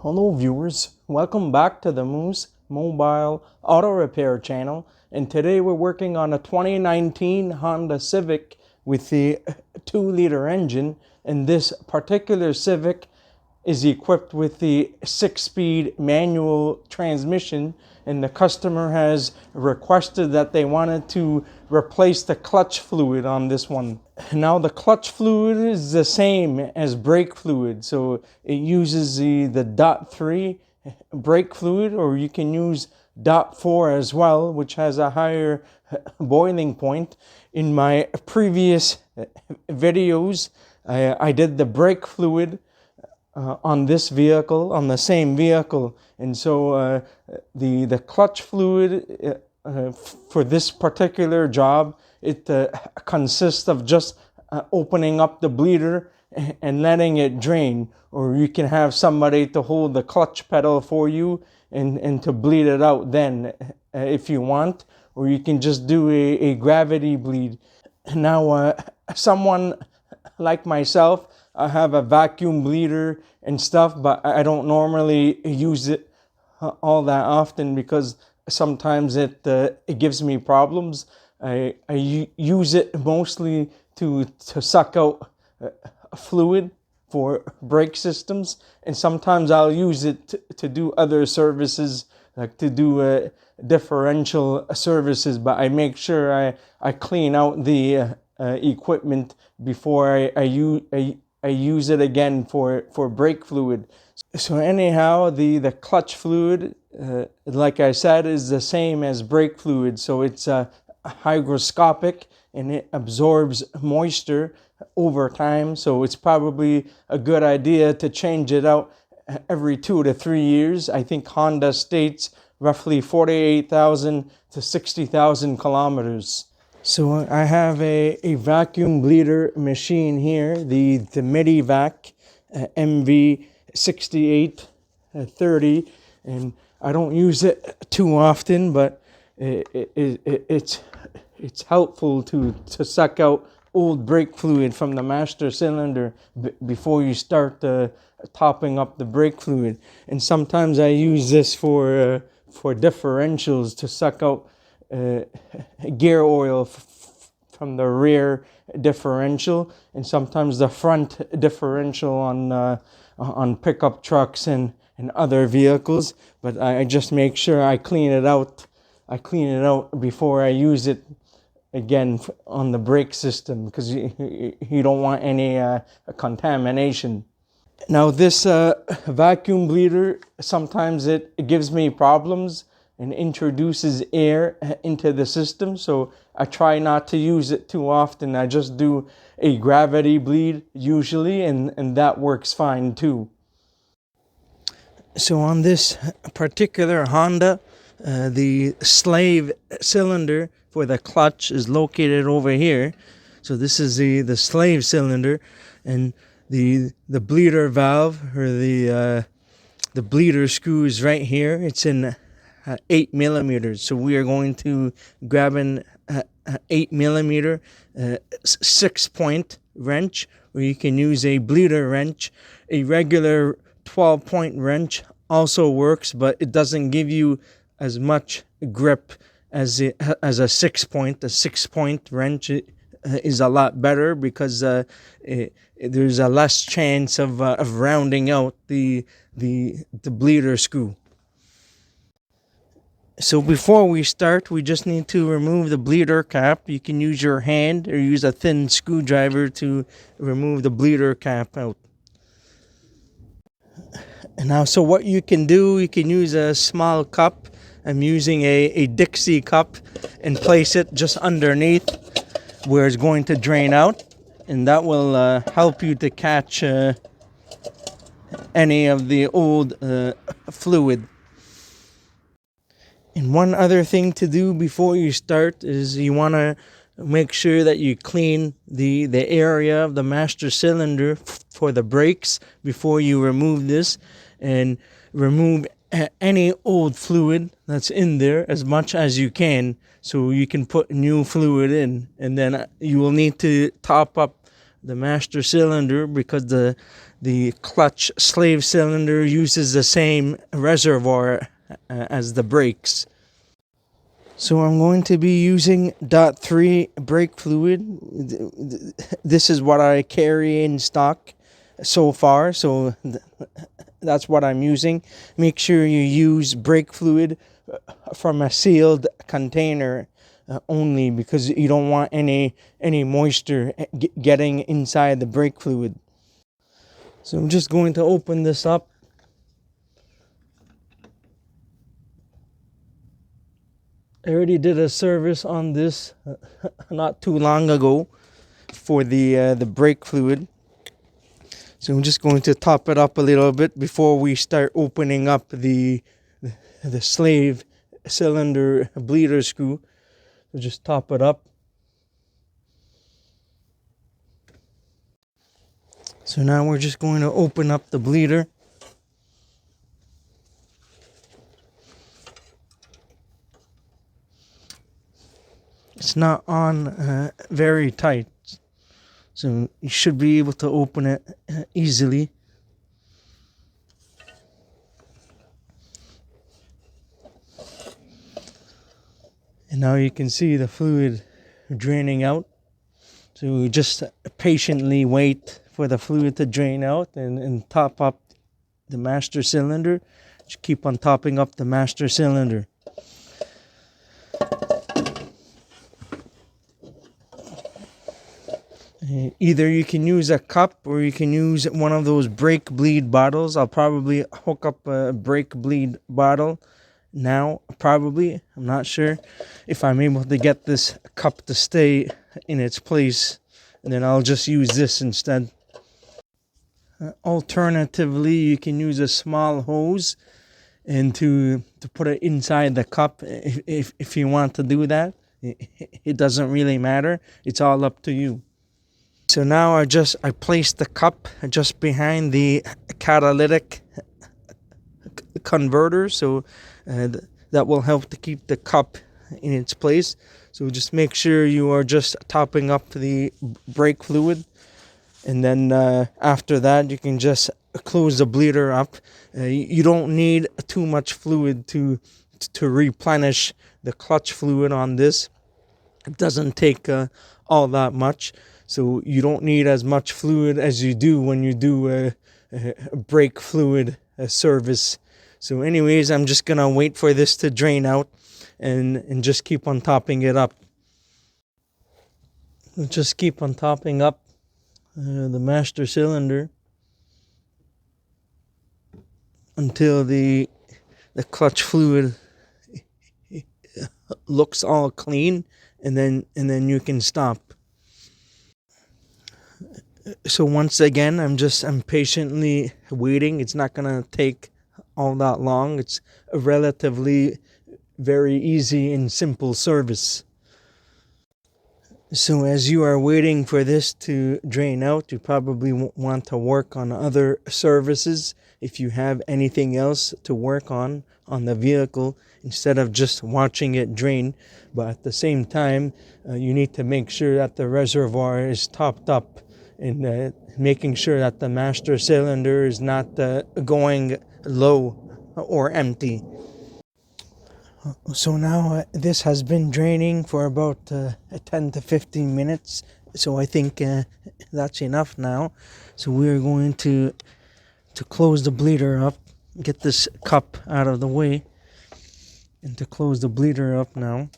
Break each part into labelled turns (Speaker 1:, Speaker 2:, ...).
Speaker 1: Hello viewers, welcome back to the Moose Mobile Auto Repair channel, and today we're working on a 2019 Honda Civic with the 2-liter engine, and this particular Civic is equipped with the 6-speed manual transmission, and the customer has requested that they wanted to replace the clutch fluid on this one. Now the clutch fluid is the same as brake fluid, so it uses the .3 brake fluid, or you can use .4 as well, which has a higher boiling point. In my previous videos, I did the brake fluid on this vehicle, on the same vehicle, and so the clutch fluid for this particular job, it consists of just opening up the bleeder and letting it drain, or you can have somebody to hold the clutch pedal for you and to bleed it out then if you want, or you can just do a gravity bleed. Now someone like myself, I have a vacuum bleeder and stuff, but I don't normally use it all that often because sometimes it gives me problems. I use it mostly to suck out fluid for brake systems, and sometimes I'll use it to do other services, like to do differential services, but I make sure I clean out the equipment before I use it again for brake fluid. So anyhow, the clutch fluid, like I said, is the same as brake fluid. So it's hygroscopic and it absorbs moisture over time. So it's probably a good idea to change it out every 2 to 3 years. I think Honda states roughly 48,000 to 60,000 kilometers. So I have a vacuum bleeder machine here, the Medivac MV6830, and I don't use it too often, but it's helpful to suck out old brake fluid from the master cylinder before you start topping up the brake fluid. And sometimes I use this for differentials to suck out gear oil from the rear differential, and sometimes the front differential on pickup trucks and other vehicles. But I just make sure I clean it out. I clean it out before I use it again on the brake system, because you don't want any contamination. Now this vacuum bleeder, sometimes it gives me problems and introduces air into the system, so I try not to use it too often. I just do a gravity bleed usually, and that works fine too. So on this particular Honda, the slave cylinder for the clutch is located over here. So this is the slave cylinder, and the bleeder valve, or the bleeder screw, is right here. It's in 8 millimeters. So we are going to grab an 8 millimeter 6-point wrench, or you can use a bleeder wrench. A regular 12-point wrench also works, but it doesn't give you as much grip as a 6-point. A 6-point wrench is a lot better because there's a less chance of rounding out the bleeder screw. So before we start, we just need to remove the bleeder cap. You can use your hand or use a thin screwdriver to remove the bleeder cap out. And now, so what you can do, you can use a small cup. I'm using a Dixie cup, and place it just underneath where it's going to drain out, and that will help you to catch any of the old fluid. And one other thing to do before you start is you want to make sure that you clean the area of the master cylinder for the brakes before you remove this, and remove any old fluid that's in there as much as you can, so you can put new fluid in. And then you will need to top up the master cylinder, because the the clutch slave cylinder uses the same reservoir as the brakes. So I'm going to be using .3 brake fluid. This is what I carry in stock so far, so that's what I'm using. Make sure you use brake fluid from a sealed container only, because you don't want any moisture getting inside the brake fluid. So I'm just going to open this up. I already did a service on this not too long ago for the brake fluid. So I'm just going to top it up a little bit before we start opening up the slave cylinder bleeder screw. So just top it up. So now we're just going to open up the bleeder. It's not on very tight, so you should be able to open it easily. And now you can see the fluid draining out. So we just patiently wait for the fluid to drain out and top up the master cylinder. Just keep on topping up the master cylinder. Either you can use a cup or you can use one of those brake bleed bottles. I'll probably hook up a brake bleed bottle now, probably. I'm not sure if I'm able to get this cup to stay in its place, and then I'll just use this instead. Alternatively, you can use a small hose and to put it inside the cup if you want to do that. It doesn't really matter. It's all up to you. So now I placed the cup just behind the catalytic converter, so that will help to keep the cup in its place. So just make sure you are just topping up the brake fluid, and then after that you can just close the bleeder up. You don't need too much fluid to replenish the clutch fluid on this. It doesn't take all that much. So you don't need as much fluid as you do when you do a brake fluid service. So anyways, I'm just going to wait for this to drain out and just keep on topping it up. Just keep on topping up the master cylinder until the clutch fluid looks all clean, and then you can stop. So once again, I'm patiently waiting. It's not gonna take all that long. It's a relatively very easy and simple service. So as you are waiting for this to drain out, you probably want to work on other services if you have anything else to work on the vehicle, instead of just watching it drain. But at the same time, you need to make sure that the reservoir is topped up, and making sure that the master cylinder is not going low or empty. So now this has been draining for about 10 to 15 minutes. So I think that's enough now. So we're going to close the bleeder up, get this cup out of the way, and to close the bleeder up now,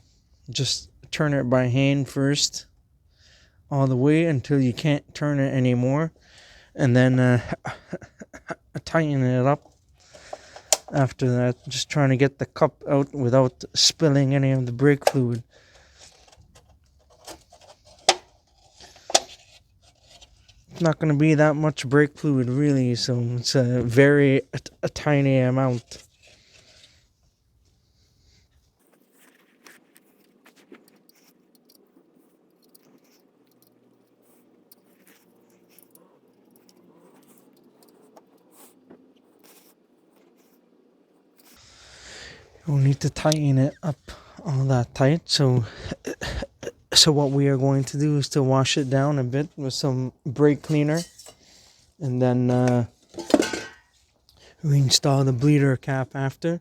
Speaker 1: just turn it by hand first, all the way until you can't turn it anymore, and then tighten it up. After that, just trying to get the cup out without spilling any of the brake fluid. It's not going to be that much brake fluid really, so it's a tiny amount. We'll need to tighten it up all that tight. So what we are going to do is to wash it down a bit with some brake cleaner. and then reinstall the bleeder cap after.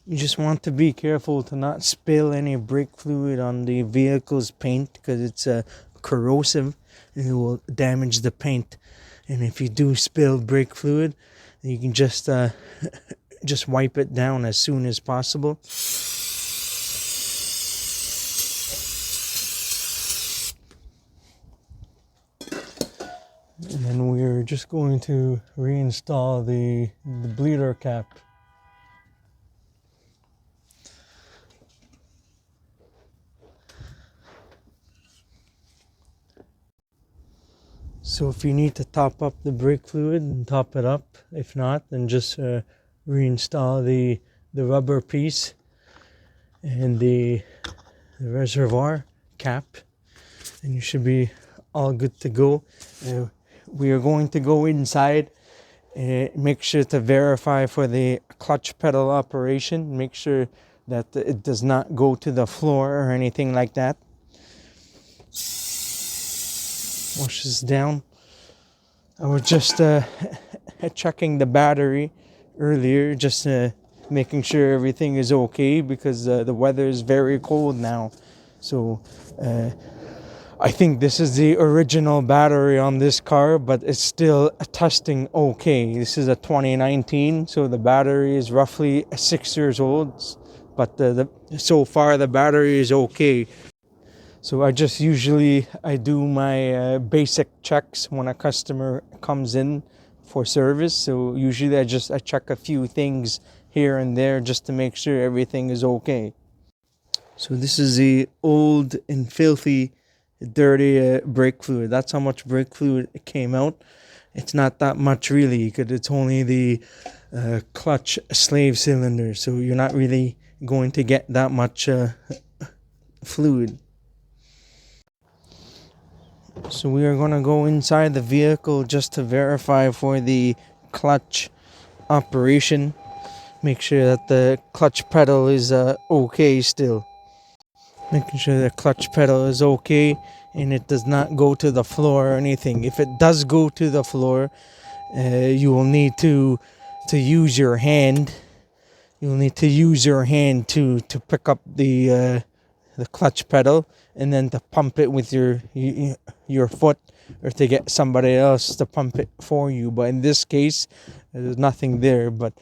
Speaker 1: You just want to be careful to not spill any brake fluid on the vehicle's paint, because it's corrosive and it will damage the paint. And if you do spill brake fluid, you can just wipe it down as soon as possible. And then we're just going to reinstall the bleeder cap. So if you need to top up the brake fluid, and top it up. If not, then just reinstall the rubber piece and the reservoir cap, and you should be all good to go. We are going to go inside, make sure to verify for the clutch pedal operation, make sure that it does not go to the floor or anything like that. Wash this down. I was just checking the battery earlier, just making sure everything is okay, because the weather is very cold now. So I think this is the original battery on this car, but it's still testing okay. This is a 2019, so the battery is roughly 6 years old, but so far the battery is okay. So I do my basic checks when a customer comes in for service. So usually I check a few things here and there just to make sure everything is okay. So this is the old and filthy, dirty brake fluid. That's how much brake fluid came out. It's not that much really, because it's only the clutch slave cylinder. So you're not really going to get that much fluid. So we are going to go inside the vehicle just to verify for the clutch operation. Make sure that the clutch pedal is okay still. Making sure the clutch pedal is okay and it does not go to the floor or anything. If it does go to the floor, you will need to use your hand. You'll need to use your hand to pick up the clutch pedal, and then to pump it with your foot, or to get somebody else to pump it for you. But in this case, there's nothing there, but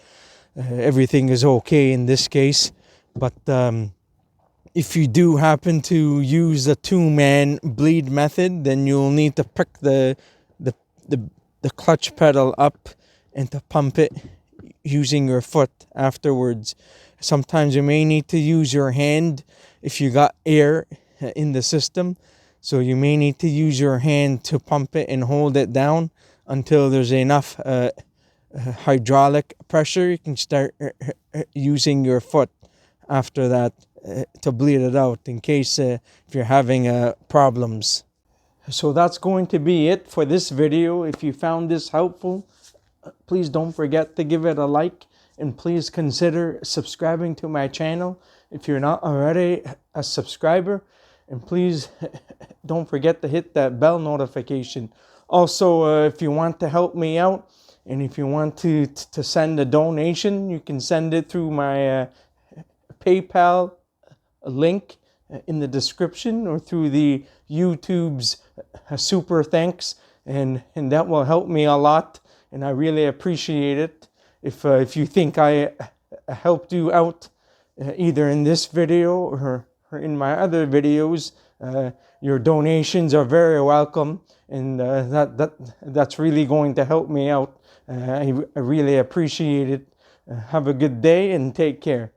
Speaker 1: everything is okay in this case. But if you do happen to use the two-man bleed method, then you'll need to pick the clutch pedal up and to pump it using your foot afterwards. Sometimes you may need to use your hand if you got air in the system. So you may need to use your hand to pump it and hold it down until there's enough hydraulic pressure. You can start using your foot after that to bleed it out, in case if you're having problems. So that's going to be it for this video. If you found this helpful, please don't forget to give it a like, and please consider subscribing to my channel if you're not already a subscriber. And please don't forget to hit that bell notification. Also, if you want to help me out, and if you want to send a donation, you can send it through my PayPal link in the description, or through the YouTube's super thanks, and that will help me a lot, and I really appreciate it. If you think I helped you out either in this video or in my other videos, your donations are very welcome, and that's really going to help me out. I really appreciate it. Have a good day and take care.